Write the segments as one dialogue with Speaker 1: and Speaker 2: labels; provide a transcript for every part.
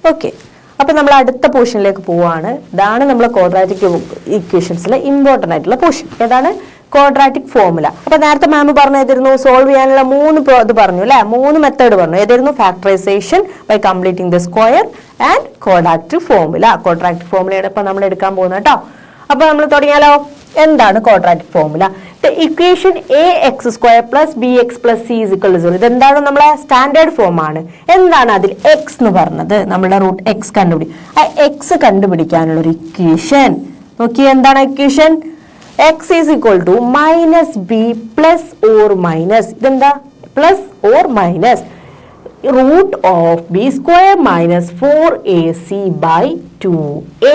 Speaker 1: Okay, അപ്പൊ നമ്മൾ അടുത്ത പോർഷനിലേക്ക് പോവാണ്. ഇതാണ് നമ്മൾ ക്വാഡ്രാറ്റിക് ഇക്വേഷൻസിലെ ഇമ്പോർട്ടന്റ് ആയിട്ടുള്ള പോർഷൻ. ഏതാണ്? Quadratic formula. അപ്പൊ നേരത്തെ മാം പറഞ്ഞിരുന്നു സോൾവ് ചെയ്യാനുള്ള 3 ഇത് പറഞ്ഞു അല്ലെ, 3 മെത്തേഡ് പറഞ്ഞു. ഏതായിരുന്നു? Factorization by completing the square and quadratic formula. Quadratic ഫോർമുലയാണ് ഇപ്പൊ നമ്മൾ എടുക്കാൻ പോകുന്നത് കേട്ടോ. അപ്പൊ നമ്മൾ തുടങ്ങിയാലോ? എന്താണ് quadratic formula? Equation ax² + bx + c = 0. ഇതെന്താണ്? നമ്മളെ സ്റ്റാൻഡേർഡ് ഫോം ആണ്. എന്താണ് അതിൽ x എന്ന് പറഞ്ഞത്? നമ്മുടെ റൂട്ട് x കണ്ടുപിടിക്കും. ആ x കണ്ടുപിടിക്കാനുള്ള ഒരു ഇക്വേഷൻ നോക്കി. എന്താണ് ഇക്വേഷൻ? x = -b +or-. ഇതെന്താ? +or- √b² - 4ac/2a.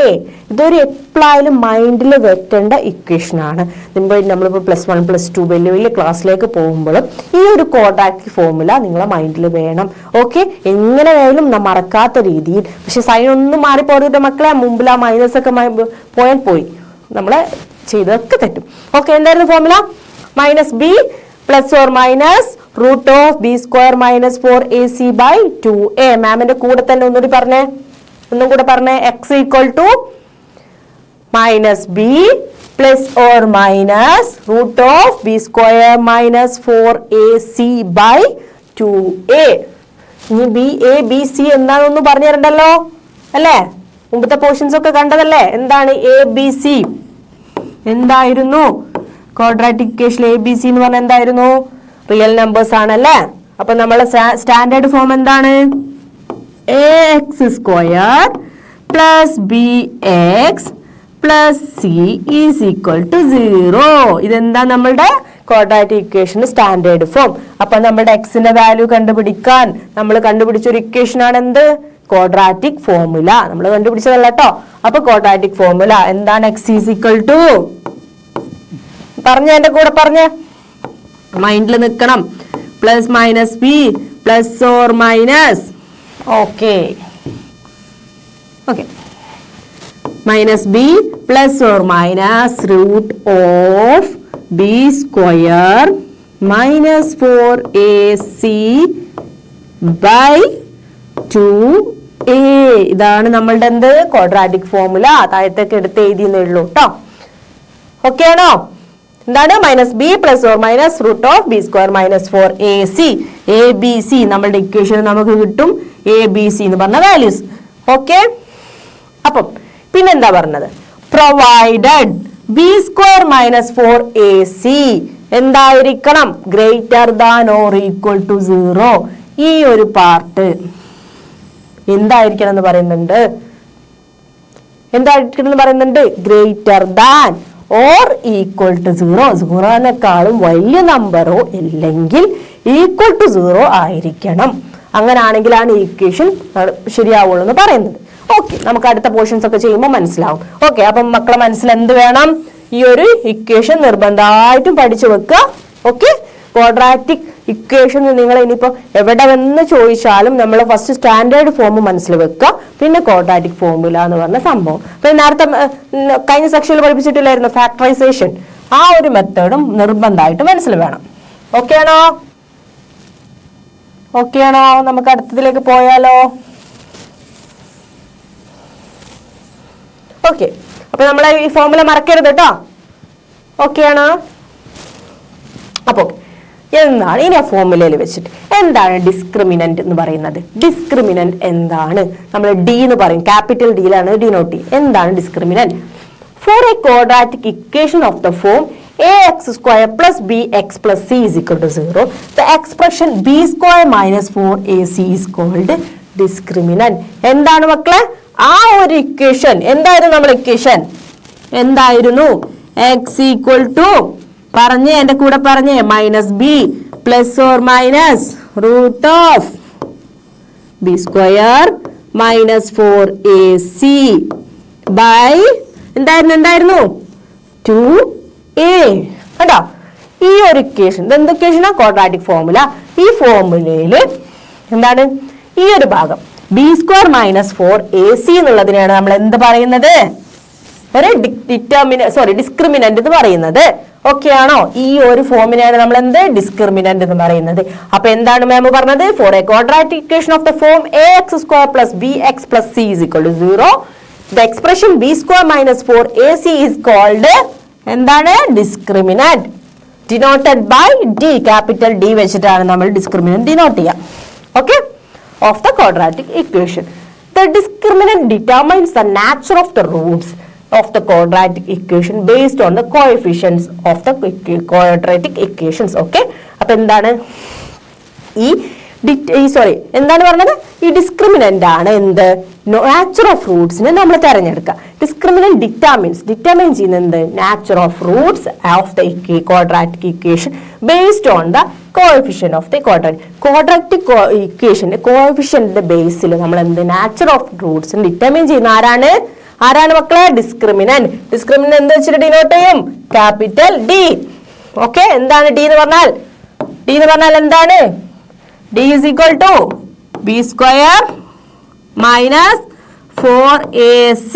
Speaker 1: ഇതൊരു എപ്പോഴായാലും മൈൻഡിൽ വെക്കേണ്ട ഇക്വേഷൻ ആണ്. നമ്മളിപ്പോൾ +1 +2 വലിയ വലിയ ക്ലാസ്സിലേക്ക് പോകുമ്പോഴും ഈ ഒരു ക്വാഡ്രാറ്റിക് ഫോർമുല നിങ്ങളെ മൈൻഡിൽ വേണം. ഓക്കെ, എങ്ങനെ വേണം മറക്കാത്ത രീതിയിൽ. പക്ഷെ സൈൻ ഒന്നും മാറിപ്പോയിട്ട് മക്കളെ, മുമ്പിൽ ആ മൈനസ് ഒക്കെ പോയാൽ പോയി, നമ്മളെ ചെയ്തൊക്കെ തെറ്റും. ഓക്കെ, എന്തായിരുന്നു formula? -b +or- √b² - 4ac/2a. മാമിന്റെ കൂടെ തന്നെ ഒന്നും കൂടെ പറഞ്ഞേ. x = -b +or- √b² - 4ac/2a. ഇനി b c എന്താണെന്ന് പറഞ്ഞു തരണ്ടല്ലോ അല്ലേ? മുമ്പത്തെ പോർഷൻസ് ഒക്കെ കണ്ടതല്ലേ? എന്താണ് ABC? എന്തായിരുന്നു ക്വാഡ്രാറ്റിക് ഇക്വേഷൻ ABC എന്ന് പറഞ്ഞാൽ? എന്തായിരുന്നു? റിയൽ നമ്പേഴ്സ് ആണല്ലേ. അപ്പൊ നമ്മളെ സ്റ്റാൻഡേർഡ് ഫോം എന്താണ്? ax² + bx + c = 0. ഇതെന്താ? നമ്മളുടെ ക്വാഡ്രാറ്റിക് ഇക്വേഷൻ സ്റ്റാൻഡേർഡ് ഫോം. അപ്പൊ നമ്മുടെ എക്സിന്റെ വാല്യൂ കണ്ടുപിടിക്കാൻ നമ്മൾ കണ്ടുപിടിച്ച ഒരു ഇക്വേഷൻ ആണ് എന്ത്? Quadratic formula. നമ്മൾ കണ്ടുപിടിച്ചതല്ല കേട്ടോ. അപ്പൊ ക്വാഡ്രാറ്റിക് ഫോർമുല എന്താണ്? x = പറഞ്ഞ എന്റെ കൂടെ പറഞ്ഞ മൈൻഡിൽ നിൽക്കണം. +-b +or-. Okay -b +or- √b² - 4ac/2a. ഇതാണ് നമ്മളുടെ എന്ത്? Quadratic formula. താഴത്തേക്ക് എടുത്ത് എഴുതിയെന്നേ ഉള്ളൂ കേട്ടോ. ഓക്കെ ആണോ? എന്താണ്? -b +or- √b² - 4ac. ABC നമ്മളുടെ ഇക്വേഷൻ നമുക്ക് കിട്ടും. ABC എന്ന് പറഞ്ഞ വാല്യൂസ്. ഓക്കെ, അപ്പം പിന്നെന്താ പറഞ്ഞത്? പ്രൊവൈഡഡ് b² - 4ac എന്തായിരിക്കണം? > 0. ഈ ഒരു പാർട്ട് എന്തായിരിക്കണം എന്ന് പറയുന്നുണ്ട്? Greater than or equal to 0. 0-നേക്കാളും വലിയ നമ്പറോ അല്ലെങ്കിൽ ഈക്വൽ ടു 0 ആയിരിക്കണം. അങ്ങനാണെങ്കിലാണ് ഈ ഇക്വേഷൻ ശരിയാവുള്ളൂ എന്ന് പറയുന്നത്. ഓക്കെ, നമുക്ക് അടുത്ത പോർഷൻസ് ഒക്കെ ചെയ്യുമ്പോൾ മനസ്സിലാവും. ഓക്കെ, അപ്പം മക്കളെ മനസ്സിൽ എന്ത് വേണം? ഈ ഒരു ഇക്വേഷൻ നിർബന്ധമായിട്ടും പഠിച്ചു വെക്കുക. ഓക്കെ, ക്വാഡ്രാറ്റിക് ഇക്വേഷൻ നിങ്ങൾ ഇനിയിപ്പോൾ എവിടെ വന്ന് ചോദിച്ചാലും നമ്മൾ ഫസ്റ്റ് സ്റ്റാൻഡേർഡ് ഫോം മനസ്സിൽ വെക്കുക, പിന്നെ ക്വാഡ്രാറ്റിക് ഫോർമുല എന്ന് പറഞ്ഞ സംഭവം. അപ്പൊ നേരത്തെ കഴിഞ്ഞ സെക്ഷനിൽ പഠിപ്പിച്ചിട്ടില്ലായിരുന്നു ഫാക്ടറൈസേഷൻ? ആ ഒരു മെത്തേഡും നിർബന്ധമായിട്ട് മനസ്സിൽ വേണം. ഓക്കെ ആണോ? ഓക്കെ ആണോ? നമുക്ക് അടുത്തതിലേക്ക് പോയാലോ? ഓക്കെ, അപ്പൊ നമ്മൾ ഈ ഫോർമുല മറക്കരുത് കേട്ടോ. ഓക്കെ ആണോ? അപ്പൊ എന്താണ് ഇനി ആ ഫോർമുലയിൽ വെച്ചിട്ട് എന്താണ് ഡിസ്ക്രിമിനന്റ് എന്ന് പറയുന്നത്? ഡിസ്ക്രിമിനന്റ് എന്താണ്? നമ്മൾ ഡി എന്ന് പറയും, ക്യാപിറ്റൽ ഡിയിലാണ് ഡിനോട്ട്. എന്താണ് discriminant? For a quadratic equation of the form ax² + bx + c = 0, the expression b² - 4ac is called discriminant. എന്താണ് മക്കളെ ആ ഒരു ഇക്വേഷൻ? എന്തായിരുന്നു നമ്മുടെ ഇക്വേഷൻ? എന്തായിരുന്നു? x = പറഞ്ഞേ, എന്റെ കൂടെ പറഞ്ഞേ, -b +or- √b² - 4ac എന്തായിരുന്നു 2a. കേട്ടോ, ഈ ഒരു ഇക്വേഷൻ എന്ത് ഇക്വേഷനാ? Quadratic formula. ഈ ഫോർമുലയില് എന്താണ് ഈ ഒരു ഭാഗം b² - 4ac എന്നുള്ളതിനെയാണ് നമ്മൾ എന്ത് പറയുന്നത്? ഒരു ഡിസ്ക്രിമിനന്റ് എന്ന് പറയുന്നത്. ഓക്കെ ആണോ? ഈ ഒരു ഫോമിനെയാണ് നമ്മൾ എന്ത് ഡിസ്ക്രിമിനന്റ് എന്ന് പറയുന്നത്. അപ്പൊ എന്താണ് മാം പറഞ്ഞത്? For a quadratic equation of the form ax² + bx + c = 0 the expression b² - 4ac is called എന്താണ്? Discriminant. Denoted by d, capital D വെച്ചിട്ടാണ് നമ്മൾ ഡിസ്ക്രിമിനന്റ് ഡിനോട്ട് ചെയ്യുക. Okay, of the quadratic equation. The discriminant determines the nature of the roots of the quadratic equation based on the coefficients of the quadratic equations. Okay, അപ്പൊ എന്താണ് എന്താണ് പറഞ്ഞത്? ഈ discriminant ആണ് എന്ത്? നാച്ചർ ഓഫ് റൂട്ട്സിനെ നമ്മൾ തിരഞ്ഞെടുക്കുക. ഡിസ്ക്രിമിനന്റ് ഡിറ്റർമൈൻ ചെയ്യുന്നത് എന്ത്? Nature of Roots of the quadratic equation based on the coefficient of the quadratic ഇക്വേഷന്റെ കോഎഫിഷ്യന്റിന്റെ ബേസിൽ നമ്മൾ എന്ത് നാച്ചർ ഓഫ് റൂട്ട്സ് ഡിറ്റർമൈൻ ചെയ്യുന്ന ആരാണ് മക്കളെ? ഡിസ്ക്രിമിനന്റ്. ഡിസ്ക്രിമിനന്റ് എന്ത് വെച്ചിട്ട് ഡിനോട്ട് ചെയ്യും? Capital D. ഓക്കെ, എന്താണ് D എന്ന് പറഞ്ഞാൽ? D എന്ന് പറഞ്ഞാൽ എന്താണ്? D is equal to b² - 4ac.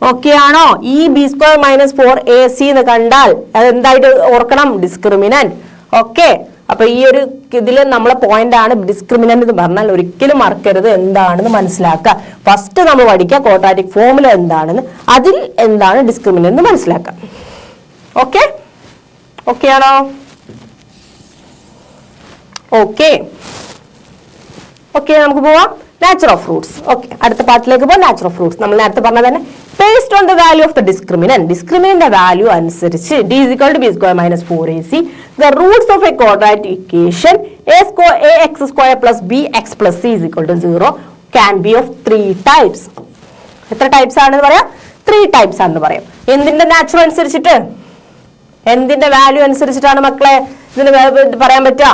Speaker 1: Okay ആണോ? ഈ b² - 4ac എന്ന് കണ്ടാൽ അതെന്തായിട്ട് ഓർക്കണം? ഡിസ്ക്രിമിനന്റ്. ഓക്കെ, അപ്പൊ ഈ ഒരു ഇതിൽ നമ്മളെ പോയിന്റ് ആണ് ഡിസ്ക്രിമിനന്റ് എന്ന് പറഞ്ഞാൽ ഒരിക്കലും മറക്കരുത്. എന്താണെന്ന് മനസ്സിലാക്കുക. ഫസ്റ്റ് നമ്മൾ പഠിക്കുക ക്വാഡ്രാറ്റിക് ഫോർമുല എന്താണെന്ന്, അതിൽ എന്താണ് ഡിസ്ക്രിമിനന്റ് എന്ന് മനസ്സിലാക്കാം. ഓക്കെ, ഓക്കെ ആണോ? ഓക്കെ, ഓക്കെ, നമുക്ക് പോവാം. Nature of Roots. ഓക്കെ, അടുത്ത പാർട്ടിലേക്ക് പോകാം. നാച്ചർ ഓഫ് റൂട്ട്സ് നമ്മൾ നേരത്തെ പറഞ്ഞ തന്നെ based on the value of the discriminant. Discriminant value അനുസരിച്ച് d is equal to b² - 4ac. The roots of a quadratic equation ax² + bx + c is equal to 0 can be of 3 types. എത്ര types ആണെന്ന് പറയാം? 3 types ആണെന്ന് പറയാം. എന്തിന്റെ nature അനുസരിച്ചിട്ട്? എന്തിന്റെ value അനുസരിച്ചിട്ടാണ് മക്കളെ ഇതിന് പറയാൻ പറ്റുക?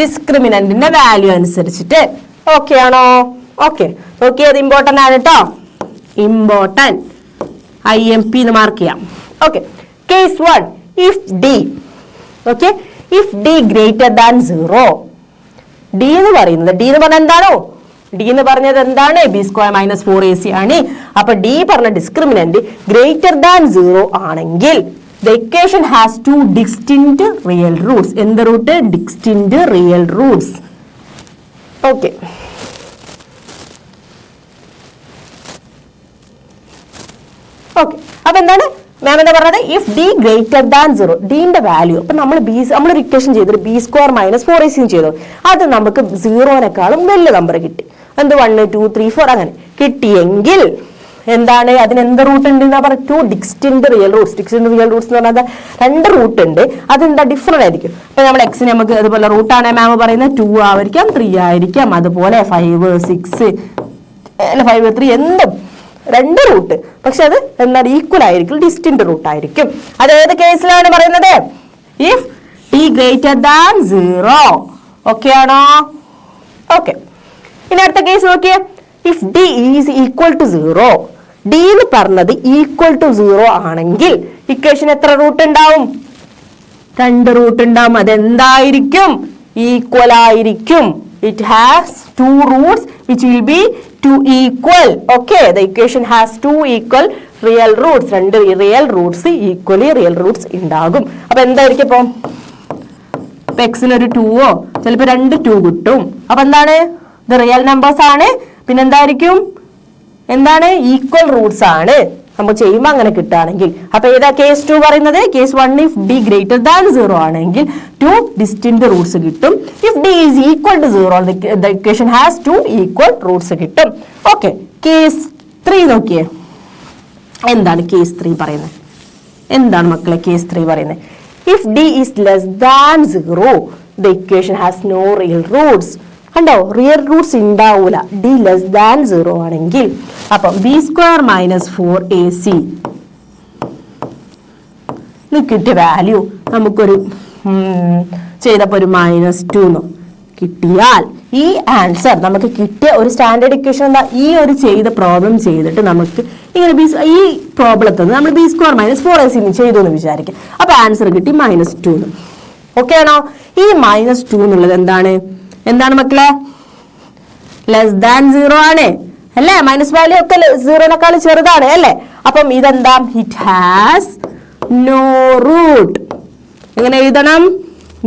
Speaker 1: ഡിസ്ക്രിമിനന്റിന്റെ വാല്യൂ അനുസരിച്ചിട്ട്. ഓക്കെ ആണോ? ഓക്കെ, നോക്കിയേ, അത് ഇമ്പോർട്ടന്റ് ആണ് കേട്ടോ. ഇമ്പോർട്ടന്റ് IMP എന്ന് മാർക്ക് ചെയ്യാം. Okay, case 1 if d. Okay, if d greater than 0. d എന്ന് പറയുന്നത് d എന്ന് പറഞ്ഞാൽ എന്താണോ? d എന്ന് പറഞ്ഞത് എന്താണ്? b² - 4ac ആണ്. അപ്പൊ d പറഞ്ഞ ഡിസ്ക്രിമിനന്റ് ഗ്രേറ്റർ ദാൻ 0 ആണെങ്കിൽ the equation has two distinct real roots. എന്ത് root? distinct real roots. Okay, okay, അപ്പൊ എന്താണ് മാം എന്താ പറഞ്ഞത്? ഇഫ് d ഗ്രേറ്റർ ദാൻ 0, ഡിന്റെ വാല്യൂ അപ്പൊ നമ്മളൊരു ഇക്വേഷൻ ചെയ്തത് b² - 4ac ചെയ്തു. അത് നമുക്ക് 0-നേക്കാളും വലിയ നമ്പർ കിട്ടി. എന്ത്? 1 2 3 4 അങ്ങനെ കിട്ടിയെങ്കിൽ എന്താണ്? അതിന് എന്ത് റൂട്ട് ഉണ്ട് എന്നാ പറയുക? 2 distinct real Roots. Distinct real Roots എന്ന് പറഞ്ഞാൽ 2 റൂട്ട് ഉണ്ട്. അതെന്താ? ഡിഫറെന്റ് ആയിരിക്കും. അപ്പൊ നമ്മൾ എക്സിന് നമുക്ക് അതുപോലെ റൂട്ടാണ് മാം പറയുന്നത് 2 ആയിരിക്കാം, 3 ആയിരിക്കാം, അതുപോലെ 5 6 അല്ല 5 3 എന്തും 2 റൂട്ട്. പക്ഷെ അത് എന്താണ്? ഈക്വൽ ആയിരിക്കും, ഡിസ്റ്റിന്റ് റൂട്ട് ആയിരിക്കും. അത് ഏത് കേസിലാണ് പറയുന്നത്? If d greater than 0. Okay ആണോ? ഓക്കെ, ഇനി അടുത്ത കേസ് നോക്കിയേ. If d is equal to 0. d എന്ന് പറഞ്ഞത് ഈക്വൽ ടു 0 ആണെങ്കിൽ ഇക്വേഷൻ എത്ര റൂട്ട് ഉണ്ടാവും? 2 റൂട്ട് ഉണ്ടാവും. അതെന്തായിരിക്കും? ഈക്വൽ ആയിരിക്കും. It has 2 roots which will be 2 equal. Okay, the equation has 2 equal real roots. 2 real roots equally real roots ഉണ്ടാകും. അപ്പൊ എന്തായിരിക്കും? ഇപ്പൊ എക്സിന് ഒരു 2ഓ ചിലപ്പോ 2 2 കിട്ടും. അപ്പൊ എന്താണ്? ഇത് റിയൽ നമ്പേഴ്സ് ആണ്. പിന്നെ എന്തായിരിക്കും? എന്താണ്? ഈക്വൽ റൂട്ട്സ് ആണ്. നമ്മൾ ചെയ്യുമ്പോൾ അങ്ങനെ കിട്ടുകയാണെങ്കിൽ. അപ്പൊ ഏതാ കേസ് 2 പറയുന്നത്? Case 1 if d greater than 0 ആണെങ്കിൽ 2 ഡിസ്റ്റിന്റ് റൂട്ട്സ് കിട്ടും. If d is equal to 0 the equation has 2 equal roots കിട്ടും. ഓക്കെ, കേസ് 3 നോക്കിയേ. എന്താണ് കേസ് 3 പറയുന്നത്? എന്താണ് മക്കളെ കേസ് 3 പറയുന്നത്? If d is less than 0 the equation has no real roots. കണ്ടോ? റിയൽ റൂട്ട്സ് ഉണ്ടാവൂല d ലെസ് ദാൻ 0 ആണെങ്കിൽ. അപ്പം b² - 4ac കിട്ടിയ വാല്യൂ നമുക്കൊരു ചെയ്തപ്പോ ഒരു -2 കിട്ടിയാൽ ഈ ആൻസർ നമുക്ക് കിട്ടിയ ഒരു സ്റ്റാൻഡേർഡ് ഇക്വേഷൻ എന്താ? ഈ ഒരു ചെയ്ത പ്രോബ്ലം ചെയ്തിട്ട് നമുക്ക് ഇങ്ങനെ ഈ പ്രോബ്ലത്തിൽ നിന്ന് നമ്മൾ b² - 4ac ചെയ്തു എന്ന് വിചാരിക്കും. അപ്പൊ ആൻസർ കിട്ടി -2. ഓക്കെ ആണോ? ഈ -2 എന്നുള്ളത് എന്താണ് മക്കളെ? ലെസ് ദാൻ 0 ആണ് അല്ലേ? മൈനസ് വാല്യൂ ഒക്കെ 0-നേക്കാൾ ചെറുതാണ് അല്ലേ? അപ്പം ഇതെന്താ? It has no root. എങ്ങനെ എഴുതണം?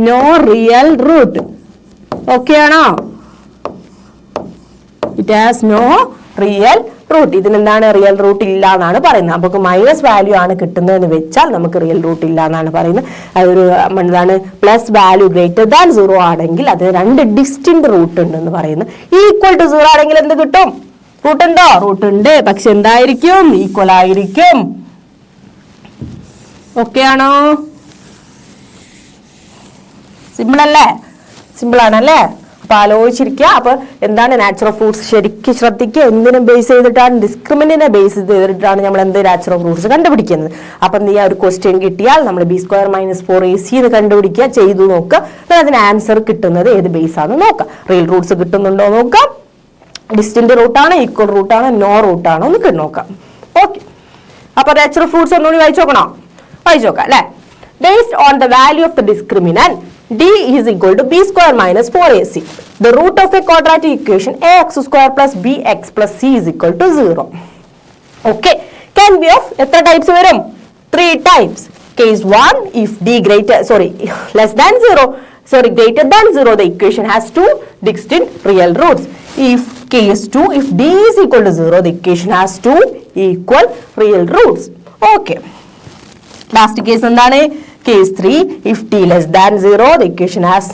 Speaker 1: No real root. ഓക്കെ ആണോ? It has no real root. ഇതിനെന്താണ്? റിയൽ റൂട്ട് ഇല്ല എന്നാണ് പറയുന്നത്. നമുക്ക് മൈനസ് വാല്യൂ ആണ് കിട്ടുന്നതെന്ന് വെച്ചാൽ നമുക്ക് റിയൽ റൂട്ട് ഇല്ല എന്നാണ് പറയുന്നത്. അതൊരു എന്താണ്? പ്ലസ് വാല്യൂ ഗ്രേറ്റർ ദാൻ 0 ആണെങ്കിൽ അതിന് 2 ഡിസ്റ്റിന്റ് റൂട്ട് ഉണ്ടെന്ന് പറയുന്നത്. ഈക്വൽ ടു 0 ആണെങ്കിൽ എന്ത് കിട്ടും? റൂട്ട് ഉണ്ടോ? റൂട്ട് ഉണ്ട്, പക്ഷെ എന്തായിരിക്കും? ഈക്വൽ ആയിരിക്കും. ഓക്കെ ആണോ? സിമ്പിൾ അല്ലേ? സിമ്പിൾ ആണല്ലേ? അപ്പൊ ആലോചിച്ചിരിക്കുക. അപ്പൊ എന്താണ് നാച്ചുറൽ ഫ്രൂട്ട്സ്? ശരിക്കും ശ്രദ്ധിക്കുക. എന്തിനും ബേസ് ചെയ്തിട്ടാണ്? ഡിസ്ക്രിമിനന്റിനെ ബേസ് ചെയ്തിട്ടാണ് നമ്മൾ എന്ത് നാച്ചുറൽ ഫ്രൂട്ട്സ് കണ്ടുപിടിക്കുന്നത്. അപ്പൊ എന്ത് ചെയ്യുക? ഒരു ക്വസ്റ്റ്യൻ കിട്ടിയാൽ നമ്മൾ b² - 4ac എന്ന് കണ്ടുപിടിക്കുക, ചെയ്തു നോക്കുക. അതിന് ആൻസർ കിട്ടുന്നത് ഏത് ബേസ് ആണെന്ന് നോക്കാം. റിയൽ റൂട്ട്സ് കിട്ടുന്നുണ്ടോ നോക്കാം, ഡിസ്റ്റന്റ് റൂട്ടാണോ, ഈക്വൽ റൂട്ടാണോ, നോ റൂട്ടാണോ എന്ന് നോക്കാം. ഓക്കെ, അപ്പൊ നാച്ചുറൽ ഫ്രൂട്ട്സ് ഒന്നുകൂടി വായിച്ചു നോക്കണം. വായിച്ചു നോക്കാം അല്ലെ? Based on the value of the discriminant d is equal to b² - 4ac. The root of a quadratic equation ax² plus bx plus c is equal to 0. Okay, can be of എത്ര types വരും? 3 types. Case 1, if d less than 0, greater than 0, the equation has 2 distinct real roots. If case 2, if d is equal to 0, the equation has 2 equal real roots. Okay, last case എന്താണ്? Case 3, if t less than 0, the equation has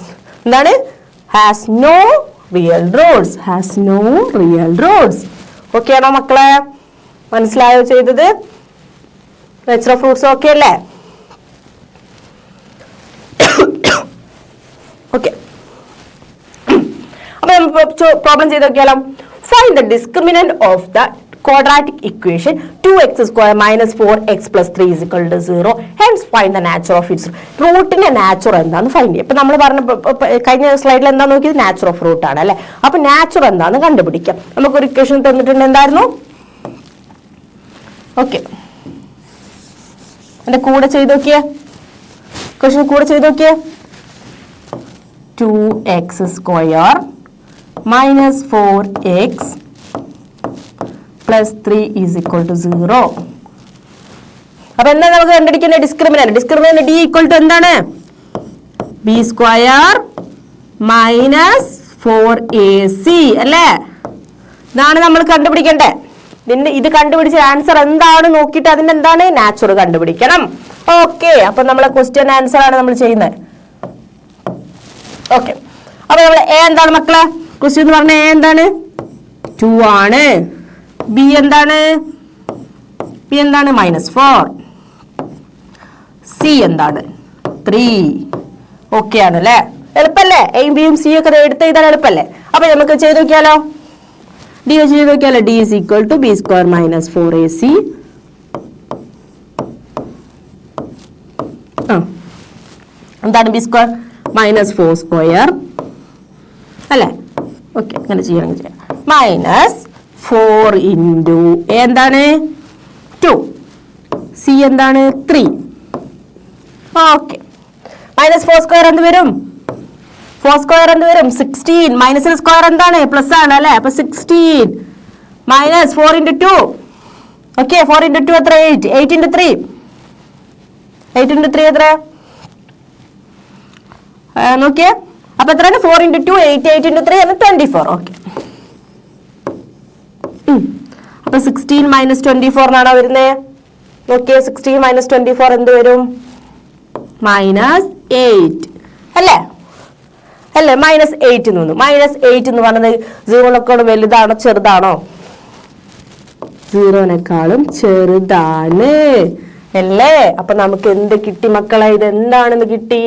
Speaker 1: no real roots. Okay ആണോ മക്കളെ? മനസ്സിലായോ ചെയ്തത്? Natural fruits okay അല്ലേ? Okay, അപ്പൊ നമുക്ക് problem ചെയ്ത് നോക്കിയാലോ. Find the discriminant of the quadratic equation 2x² - 4x plus 3 is equal to 0. Hence find the nature of its root. റൂട്ടിന്റെ നാച്ചുർ എന്താന്ന് ഫൈൻഡ് ചെയ്യാം. ഇപ്പൊ നമ്മൾ പറഞ്ഞ കഴിഞ്ഞ സ്ലൈഡിൽ എന്താ നോക്കിയത്? നാച്ചുർ ഓഫ് റൂട്ട് ആണ് അല്ലെ? അപ്പൊ നാച്ചുർ എന്താന്ന് കണ്ടുപിടിക്കാം. നമുക്കൊരു ഇക്വേഷൻ തന്നിട്ടുണ്ട്. എന്തായിരുന്നു? ഓക്കെ, എന്റെ കൂടെ ചെയ്ത് നോക്കിയേ. ഇക്വേഷൻ കൂടെ ചെയ്ത് നോക്കിയേ. 2x² - 4x plus 3 is equal to 0. അപ്പൊ എന്താ നമുക്ക് കണ്ടുപിടിക്കുന്ന ഡിസ്ക്രിമിനന്റ്? d equal to എന്താണ്? b² - 4ac അല്ലേ? ഇതാണ് നമ്മൾ കണ്ടുപിടിക്കണ്ടേ. ഇത് കണ്ടുപിടിച്ച ആൻസർ എന്താണ് നോക്കിയിട്ട് അതിന്റെ എന്താണ് നാച്ചുറൽ കണ്ടുപിടിക്കണം. ഓക്കെ, അപ്പൊ നമ്മളെ ക്വസ്റ്റ്യൻ ആൻസർ ആണ് നമ്മൾ ചെയ്യുന്നത്. ഓക്കെ, അപ്പൊ നമ്മൾ എ എന്താണ് മക്കളെ? ക്വസ്റ്റ്യൻ എന്ന് പറഞ്ഞ എ എന്താണ്? 2 ആണ്. ബി എന്താണ്? -4. സി എന്താണ്? 3. ഓക്കെ ആണല്ലേ? എളുപ്പല്ലേ? എയും ബിയും സിയും ഒക്കെ എടുത്ത് എഴുതാൻ എളുപ്പല്ലേ? അപ്പൊ നമുക്ക് ചെയ്ത് നോക്കിയാലോ. ഡി ചെയ്ത് നോക്കിയാലോ. D is equal to b² - 4ac. എന്താണ്? b² - 4² അല്ലേ? ഓക്കെ, അങ്ങനെ ചെയ്യണമെങ്കിൽ ചെയ്യാം. -4 into എന്താണ്? 2. സി എന്താണ്? 3. ഓക്കെ, -4² എന്ത് വരും? 4² എന്ത് വരും? 16. മൈനസിന് സ്ക്വയർ എന്താണ്? പ്ലസ് ആണ് അല്ലെ? അപ്പൊ 16 -4 into 2. ഓക്കെ, 4 into 2 എത്ര? 8. 8 into 3. 8 into 3 എത്ര? നോക്കിയേ. അപ്പൊ എത്രയാണ്? 4 into 2 8. 8 into 3 24. ഓക്കെ, അപ്പൊ 16 - 24 എന്നാണോ വരുന്നത്? നോക്കിയേ, 16 - 24 എന്ത് വരും? -8 അല്ലേ? അല്ലേ? -8 എന്ന് വന്നു. -8 എന്ന് പറഞ്ഞത് 0-നെക്കാളും വലുതാണോ ചെറുതാണോ? 0-നെക്കാളും ചെറുതാണ് അല്ലേ? അപ്പൊ നമുക്ക് എന്ത് കിട്ടി മക്കളെ? ഇത് എന്താണെന്ന് കിട്ടി?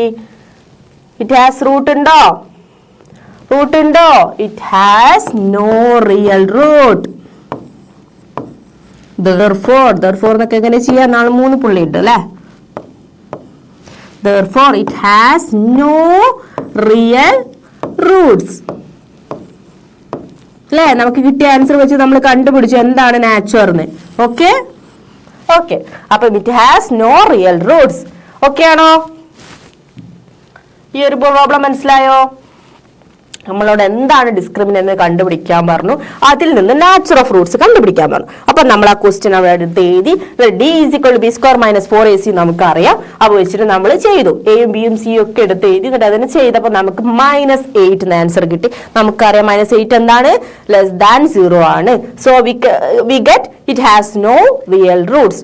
Speaker 1: ഇറ്റ് ഹാസ് റൂട്ട് ഉണ്ടോ? It has no real root. therefore എന്നൊക്കെ എങ്ങനെ ചെയ്യാം? 3 പുള്ളി ഉണ്ട് അല്ലെ? therefore it has no real roots അല്ലേ? നമുക്ക് കിട്ടിയ ആൻസർ വെച്ച് നമ്മൾ കണ്ടുപിടിച്ചു എന്താണ് നാച്ചുറൽ. ഓക്കെ, അപ്പൊ it has no real roots. Okay ആണോ? ഈ ഒരു പ്രോബ്ലം മനസ്സിലായോ? നമ്മളോട് എന്താണ് ഡിസ്ക്രിമിനന്റ് എന്ന് കണ്ടുപിടിക്കാൻ പറഞ്ഞു. അതിൽ നിന്ന് നാച്ചർ ഓഫ് റൂട്ട്സ് കണ്ടുപിടിക്കാൻ പറഞ്ഞു. അപ്പൊ നമ്മൾ ആ ക്വസ്റ്റ്യൻ അവിടെ എടുത്ത് എഴുതി. D is equal to B square minus 4ac നമുക്കറിയാം. അപ്പോൾ വെച്ചിട്ട് നമ്മൾ ചെയ്തു. എയും ബിയും സിയും ഒക്കെ എടുത്ത് എഴുതി. എന്നിട്ട് അതിന് ചെയ്തപ്പോൾ നമുക്ക് -8 എന്ന ആൻസർ കിട്ടി. നമുക്കറിയാം -8 എന്താണ്, ലെസ് ദാൻ 0 ആണ്. So we get it has no real Roots.